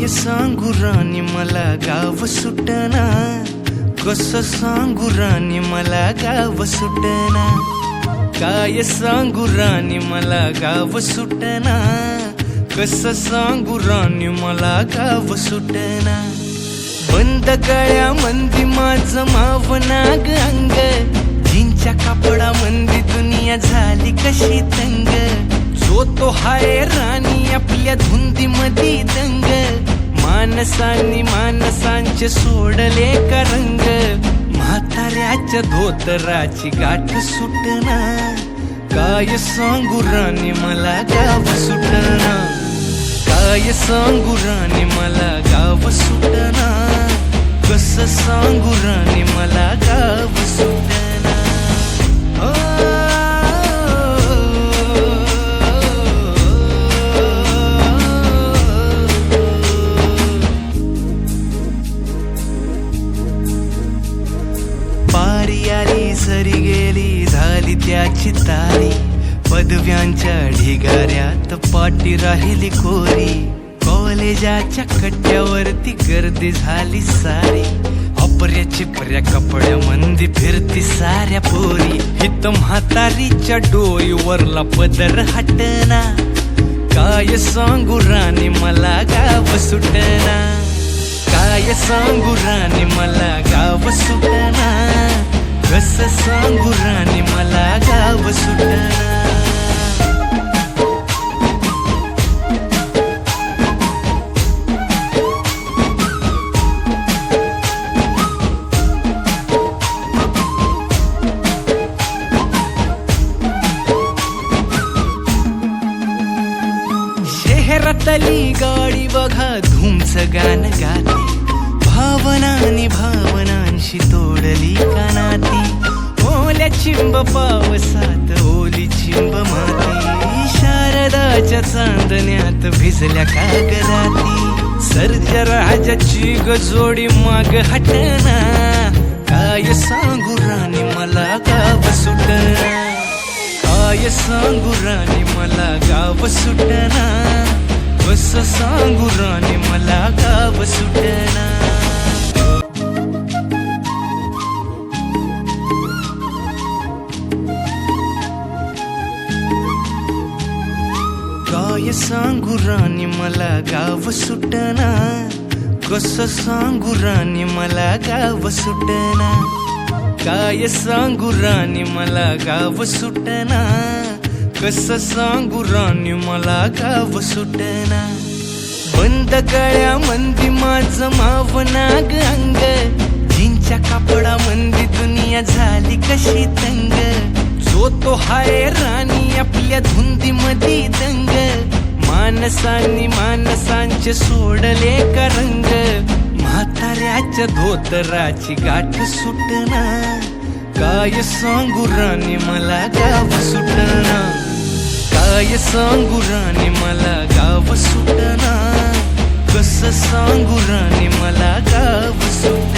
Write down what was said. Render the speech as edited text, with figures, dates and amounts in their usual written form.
सांगू राणी मला गाव सुटना, कसं सांगू राणी मला गाव सुटना, काय सांगू राणी मला गाव सुटना, कसं सांगू राणी मला गाव सुटना। बंद गळ्या मंदी माझं मावनाग अंग, जीनच्या कापडा मंदी दुनिया झाली कशी तंग, जो तो हाय राणी आपल्या धुंदी मधी दंग, मानसांनी मानसांचे सोडले का रंग, म्हाताऱ्याच्या धोतराची गाठ सुटना, काय सांगू राणी मला गाव सुटना, काय सांगू राणी मला गाव सुटना, कसं सांगू राणी मला गाव सुटना। पारी आली सरी गेली झाली त्याची तारी, पदव्यांच्या ढिगाऱ्यात पाटी राहिली कोरी, कॉलेजाच्या कट्ट्यावरती गर्दी झाली सारी, अपर्या चिपऱ्या कपड्या मंदी फिरती साऱ्या पोरी, हित म्हातारीच्या डोईवरला पदर हटना, काय सांगू राणी मला गाव सुटना, काय सांगू राणी मला गाव सुटना, कसं सांगू राणी मला गाव सुटना। शहरातली गाडी बघा धूमच गाण गाती, भावनांनी भावनांशी तोडली कानाती, ओल्या चिंब पावसात ओली चिंब माती, शारदाच्या चांदण्यात भिजल्या कागदाती, सर्जा राजाची गजोडी माग हटना, काय सांगू राणी मला गाव सुटना, काय सांगू राणी मला गाव सुटना, कसं सांगू राणी मला गाव सुटना। काय सांगू राणी मला गाव सुटना, कसं सांगू राणी मला गाव सुटना, काय सांगू राणी मला गाव सुटना, कसं सांगू राणी मला गाव सुटना। बंद गळ्या मंदी माझं मावनाग अंग, जीनच्या कापडा मंदी दुनिया झाली कशी तंग, जो तो हाय राणी आपल्या धुंदी मधी दंग, मानसांनी मानसांचे सोडले का रंग, म्हाताऱ्याच्या धोतराची गाठ सुटना, काय सांगू राणी मला गाव सुटना, काय सांगू राणी मला गाव सुटना, कसं सांगू राणी मला गाव सुटना।